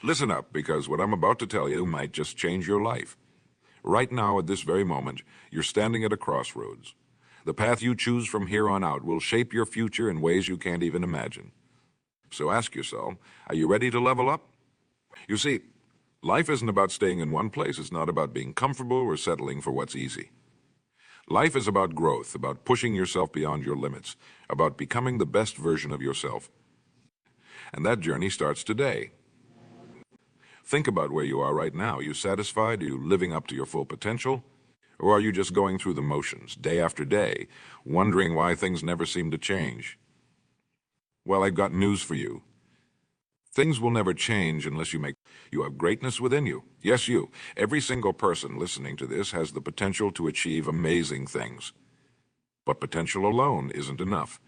Listen up, because what I'm about to tell you might just change your life. Right now, at this very moment, you're standing at a crossroads. The path you choose from here on out will shape your future in ways you can't even imagine. So ask yourself, are you ready to level up? You see, life isn't about staying in one place. It's not about being comfortable or settling for what's easy. Life is about growth, about pushing yourself beyond your limits, about becoming the best version of yourself. And that journey starts today. Think about where you are right now. Are you satisfied? Are you living up to your full potential? Or are you just going through the motions, day after day, wondering why things never seem to change? Well, I've got news for you. Things will never change unless you have greatness within you. Yes, you. Every single person listening to this has the potential to achieve amazing things. But potential alone isn't enough.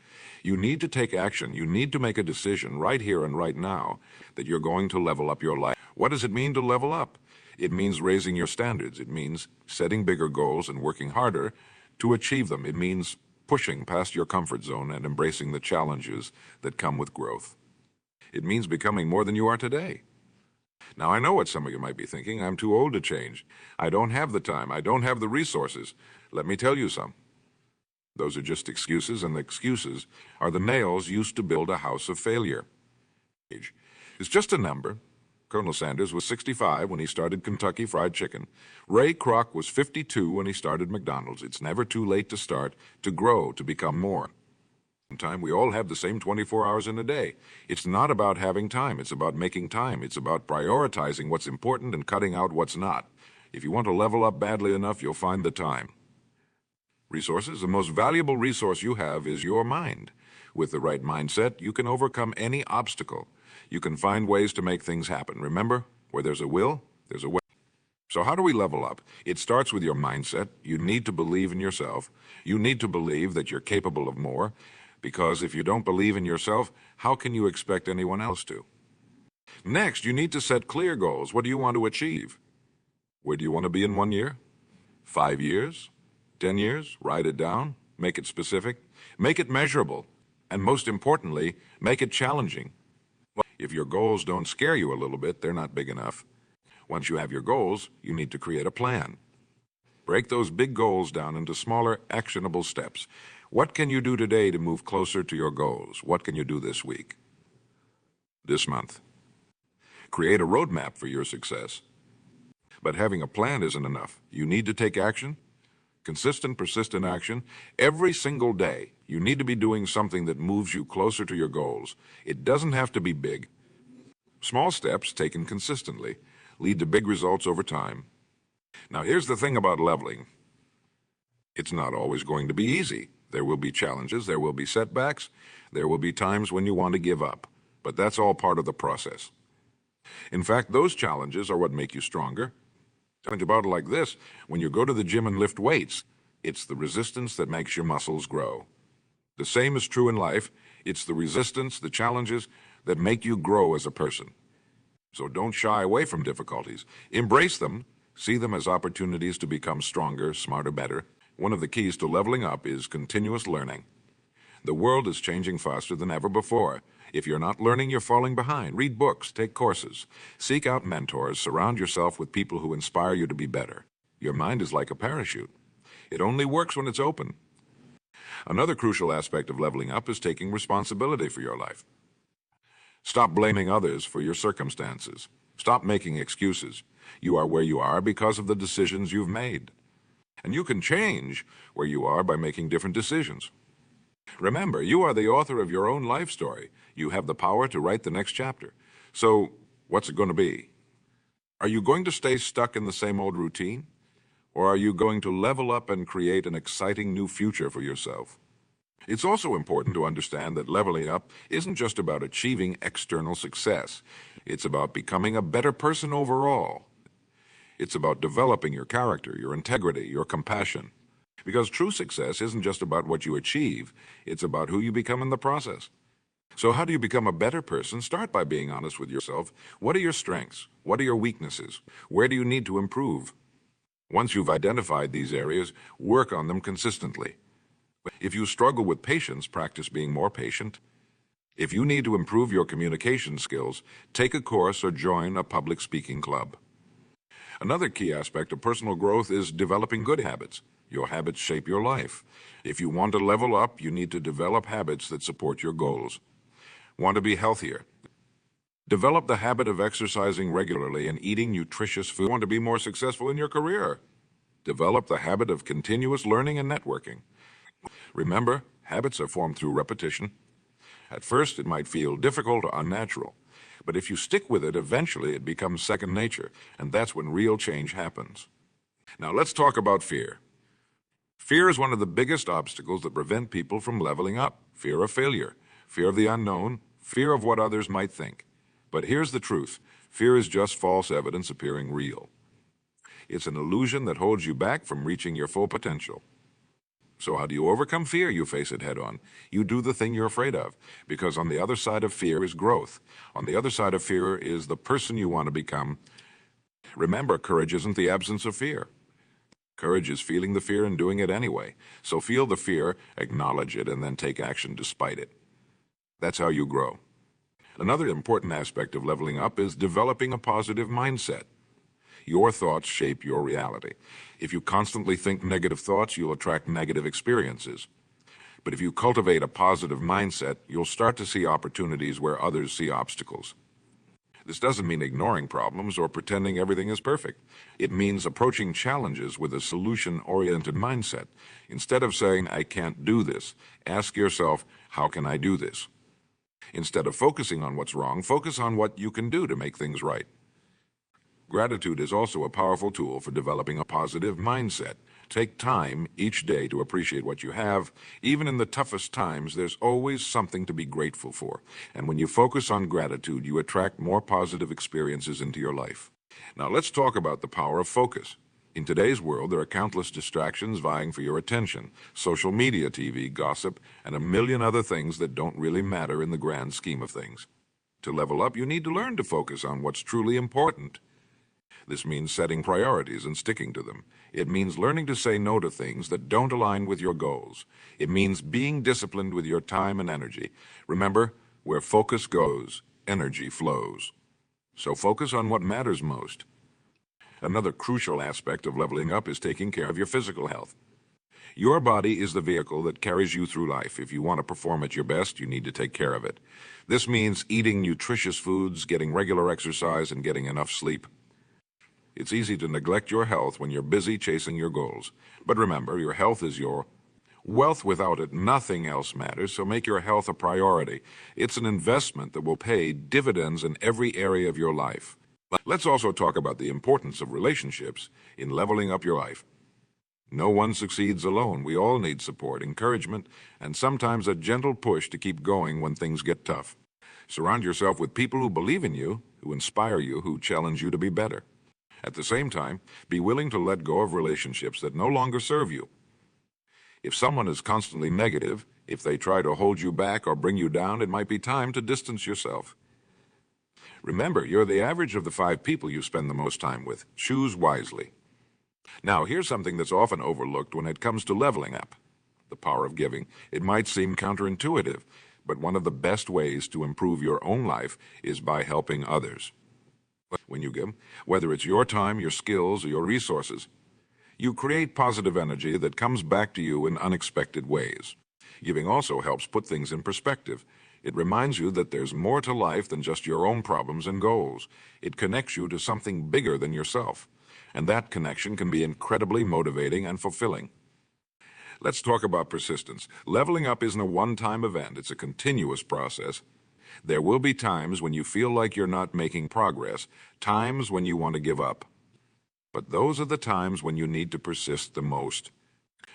You need to take action. You need to make a decision right here and right now that you're going to level up your life. What does it mean to level up? It means raising your standards. It means setting bigger goals and working harder to achieve them. It means pushing past your comfort zone and embracing the challenges that come with growth. It means becoming more than you are today. Now, I know what some of you might be thinking. I'm too old to change. I don't have the time. I don't have the resources. Let me tell you some. Those are just excuses, and the excuses are the nails used to build a house of failure. Age is just a number. Colonel Sanders was 65 when he started Kentucky Fried Chicken. Ray Kroc was 52 when he started McDonald's. It's never too late to start, to grow, to become more. Time, we all have the same 24 hours in a day. It's not about having time. It's about making time. It's about prioritizing what's important and cutting out what's not. If you want to level up badly enough, you'll find the time. Resources. The most valuable resource you have is your mind. With the right mindset, you can overcome any obstacle. You can find ways to make things happen. Remember, where there's a will, there's a way. So how do we level up? It starts with your mindset. You need to believe in yourself. You need to believe that you're capable of more, because if you don't believe in yourself, how can you expect anyone else to? Next, you need to set clear goals. What do you want to achieve? Where do you want to be in 1 year? 5 years? 10 years? Write it down. Make it specific. Make it measurable. And most importantly, make it challenging. If your goals don't scare you a little bit, they're not big enough. Once you have your goals, you need to create a plan. Break those big goals down into smaller, actionable steps. What can you do today to move closer to your goals? What can you do this week? This month? Create a roadmap for your success. But having a plan isn't enough. You need to take action. Consistent, persistent action. Every single day, you need to be doing something that moves you closer to your goals. It doesn't have to be big. Small steps taken consistently lead to big results over time. Now, here's the thing about leveling. It's not always going to be easy. There will be challenges, there will be setbacks, there will be times when you want to give up. But that's all part of the process. In fact, those challenges are what make you stronger. Think about it like this. When you go to the gym and lift weights, it's the resistance that makes your muscles grow. The same is true in life. It's the resistance, the challenges that make you grow as a person. So don't shy away from difficulties. Embrace them. See them as opportunities to become stronger, smarter, better. One of the keys to leveling up is continuous learning. The world is changing faster than ever before. If you're not learning, you're falling behind. Read books, take courses, seek out mentors, surround yourself with people who inspire you to be better. Your mind is like a parachute. It only works when it's open. Another crucial aspect of leveling up is taking responsibility for your life. Stop blaming others for your circumstances. Stop making excuses. You are where you are because of the decisions you've made. And you can change where you are by making different decisions. Remember, you are the author of your own life story. You have the power to write the next chapter. So, what's it going to be? Are you going to stay stuck in the same old routine? Or are you going to level up and create an exciting new future for yourself? It's also important to understand that leveling up isn't just about achieving external success. It's about becoming a better person overall. It's about developing your character, your integrity, your compassion. Because true success isn't just about what you achieve, it's about who you become in the process. So how do you become a better person? Start by being honest with yourself. What are your strengths? What are your weaknesses? Where do you need to improve? Once you've identified these areas, work on them consistently. If you struggle with patience, practice being more patient. If you need to improve your communication skills, take a course or join a public speaking club. Another key aspect of personal growth is developing good habits. Your habits shape your life. If you want to level up, you need to develop habits that support your goals. Want to be healthier? Develop the habit of exercising regularly and eating nutritious food. Want to be more successful in your career? Develop the habit of continuous learning and networking. Remember, habits are formed through repetition. At first, it might feel difficult or unnatural, but if you stick with it, eventually it becomes second nature, and that's when real change happens. Now, let's talk about fear. Fear is one of the biggest obstacles that prevent people from leveling up. Fear of failure, fear of the unknown, fear of what others might think. But here's the truth. Fear is just false evidence appearing real. It's an illusion that holds you back from reaching your full potential. So how do you overcome fear? You face it head on. You do the thing you're afraid of, because on the other side of fear is growth. On the other side of fear is the person you want to become. Remember, courage isn't the absence of fear. Courage is feeling the fear and doing it anyway. So feel the fear, acknowledge it, and then take action despite it. That's how you grow. Another important aspect of leveling up is developing a positive mindset. Your thoughts shape your reality. If you constantly think negative thoughts, you'll attract negative experiences. But if you cultivate a positive mindset, you'll start to see opportunities where others see obstacles. This doesn't mean ignoring problems or pretending everything is perfect. It means approaching challenges with a solution-oriented mindset. Instead of saying, I can't do this, ask yourself, how can I do this? Instead of focusing on what's wrong, focus on what you can do to make things right. Gratitude is also a powerful tool for developing a positive mindset. Take time each day to appreciate what you have. Even in the toughest times, there's always something to be grateful for. And when you focus on gratitude, you attract more positive experiences into your life. Now let's talk about the power of focus. In today's world, there are countless distractions vying for your attention. Social media, TV, gossip, and a million other things that don't really matter in the grand scheme of things. To level up, you need to learn to focus on what's truly important. This means setting priorities and sticking to them. It means learning to say no to things that don't align with your goals. It means being disciplined with your time and energy. Remember, where focus goes, energy flows. So focus on what matters most. Another crucial aspect of leveling up is taking care of your physical health. Your body is the vehicle that carries you through life. If you want to perform at your best, you need to take care of it. This means eating nutritious foods, getting regular exercise, and getting enough sleep. It's easy to neglect your health when you're busy chasing your goals. But remember, your health is your wealth. Without it, nothing else matters, so make your health a priority. It's an investment that will pay dividends in every area of your life. Let's also talk about the importance of relationships in leveling up your life. No one succeeds alone. We all need support, encouragement, and sometimes a gentle push to keep going when things get tough. Surround yourself with people who believe in you, who inspire you, who challenge you to be better. At the same time, be willing to let go of relationships that no longer serve you. If someone is constantly negative, if they try to hold you back or bring you down, it might be time to distance yourself. Remember, you're the average of the 5 people you spend the most time with. Choose wisely. Now, here's something that's often overlooked when it comes to leveling up: the power of giving. It might seem counterintuitive, but one of the best ways to improve your own life is by helping others. When you give, whether it's your time, your skills, or your resources, you create positive energy that comes back to you in unexpected ways. Giving also helps put things in perspective. It reminds you that there's more to life than just your own problems and goals. It connects you to something bigger than yourself, and that connection can be incredibly motivating and fulfilling. Let's talk about persistence. Leveling up isn't a one-time event. It's a continuous process. There will be times when you feel like you're not making progress, times when you want to give up. But those are the times when you need to persist the most.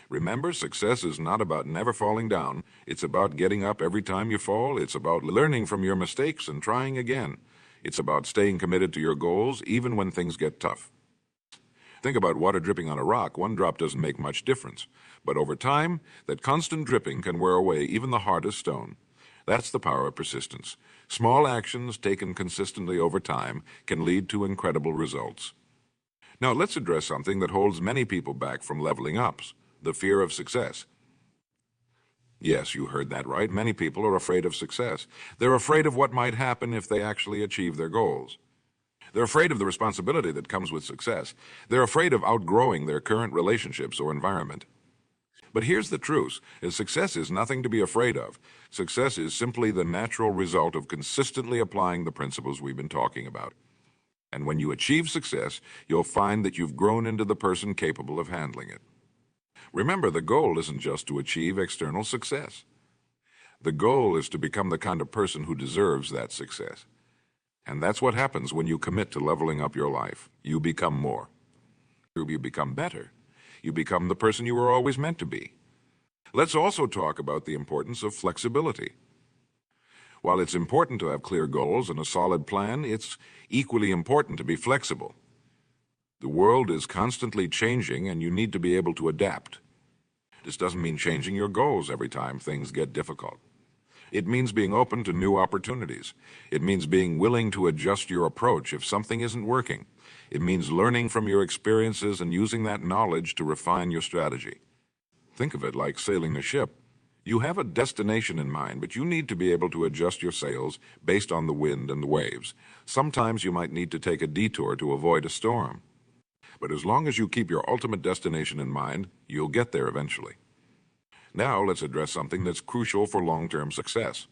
Remember, success is not about never falling down. It's about getting up every time you fall. It's about learning from your mistakes and trying again. It's about staying committed to your goals even when things get tough. Think about water dripping on a rock. One drop doesn't make much difference. But over time, that constant dripping can wear away even the hardest stone. That's the power of persistence. Small actions taken consistently over time can lead to incredible results. Now let's address something that holds many people back from leveling up: the fear of success. Yes, you heard that right. Many people are afraid of success. They're afraid of what might happen if they actually achieve their goals. They're afraid of the responsibility that comes with success. They're afraid of outgrowing their current relationships or environment. But here's the truth, is success is nothing to be afraid of. Success is simply the natural result of consistently applying the principles we've been talking about. And when you achieve success, you'll find that you've grown into the person capable of handling it. Remember, the goal isn't just to achieve external success. The goal is to become the kind of person who deserves that success. And that's what happens when you commit to leveling up your life. You become more. You become better. You become the person you were always meant to be. Let's also talk about the importance of flexibility. While it's important to have clear goals and a solid plan, it's equally important to be flexible. The world is constantly changing, and you need to be able to adapt. This doesn't mean changing your goals every time things get difficult. It means being open to new opportunities. It means being willing to adjust your approach if something isn't working. It means learning from your experiences and using that knowledge to refine your strategy. Think of it like sailing a ship. You have a destination in mind, but you need to be able to adjust your sails based on the wind and the waves. Sometimes you might need to take a detour to avoid a storm. But as long as you keep your ultimate destination in mind, you'll get there eventually. Now let's address something that's crucial for long-term success.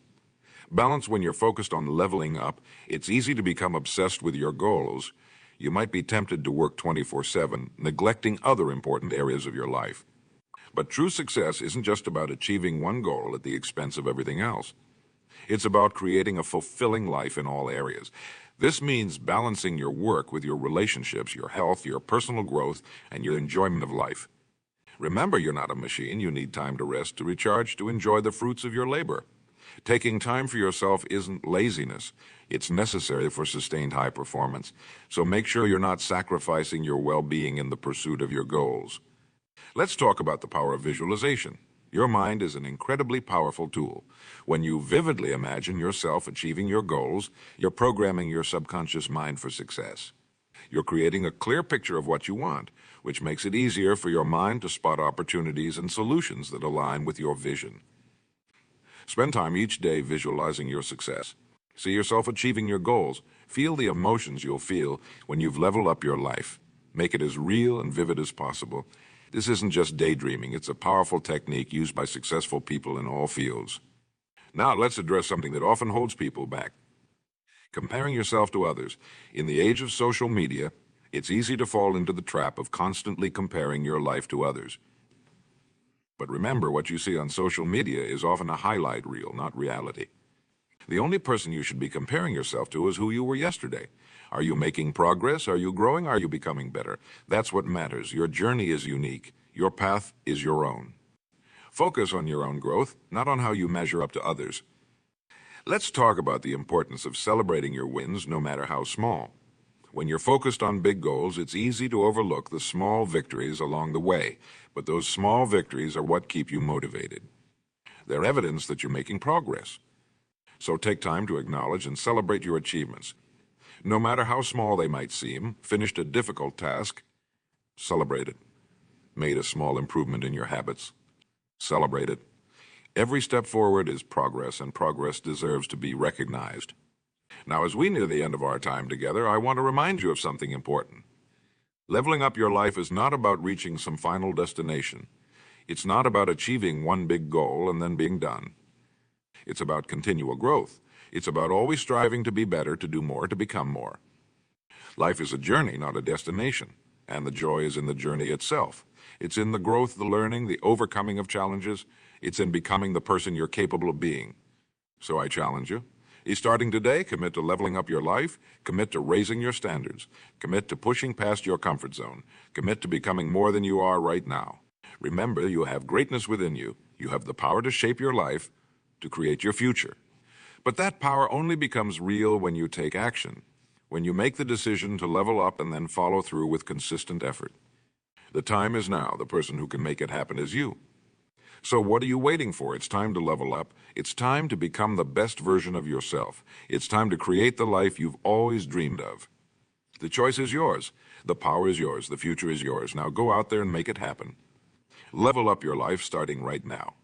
Balance. When you're focused on leveling up, it's easy to become obsessed with your goals. You might be tempted to work 24/7, neglecting other important areas of your life. But true success isn't just about achieving one goal at the expense of everything else. It's about creating a fulfilling life in all areas. This means balancing your work with your relationships, your health, your personal growth, and your enjoyment of life. Remember, you're not a machine. You need time to rest, to recharge, to enjoy the fruits of your labor. Taking time for yourself isn't laziness. It's necessary for sustained high performance. So make sure you're not sacrificing your well-being in the pursuit of your goals. Let's talk about the power of visualization. Your mind is an incredibly powerful tool. When you vividly imagine yourself achieving your goals, you're programming your subconscious mind for success. You're creating a clear picture of what you want, which makes it easier for your mind to spot opportunities and solutions that align with your vision. Spend time each day visualizing your success. See yourself achieving your goals. Feel the emotions you'll feel when you've leveled up your life. Make it as real and vivid as possible. This isn't just daydreaming. It's a powerful technique used by successful people in all fields. Now let's address something that often holds people back. Comparing yourself to others. In the age of social media, it's easy to fall into the trap of constantly comparing your life to others. But remember, what you see on social media is often a highlight reel, not reality. The only person you should be comparing yourself to is who you were yesterday. Are you making progress? Are you growing? Are you becoming better? That's what matters. Your journey is unique. Your path is your own. Focus on your own growth, not on how you measure up to others. Let's talk about the importance of celebrating your wins, no matter how small. When you're focused on big goals, it's easy to overlook the small victories along the way, but those small victories are what keep you motivated. They're evidence that you're making progress. So take time to acknowledge and celebrate your achievements. No matter how small they might seem, finished a difficult task, celebrate it. Made a small improvement in your habits, celebrate it. Every step forward is progress, and progress deserves to be recognized. Now, as we near the end of our time together, I want to remind you of something important. Leveling up your life is not about reaching some final destination. It's not about achieving one big goal and then being done. It's about continual growth. It's about always striving to be better, to do more, to become more. Life is a journey, not a destination, and the joy is in the journey itself. It's in the growth, the learning, the overcoming of challenges. It's in becoming the person you're capable of being. So I challenge you. Starting today, commit to leveling up your life, commit to raising your standards, commit to pushing past your comfort zone, commit to becoming more than you are right now. Remember, you have greatness within you. You have the power to shape your life, to create your future. But that power only becomes real when you take action, when you make the decision to level up and then follow through with consistent effort. The time is now. The person who can make it happen is you. So what are you waiting for? It's time to level up. It's time to become the best version of yourself. It's time to create the life you've always dreamed of. The choice is yours. The power is yours. The future is yours. Now go out there and make it happen. Level up your life starting right now.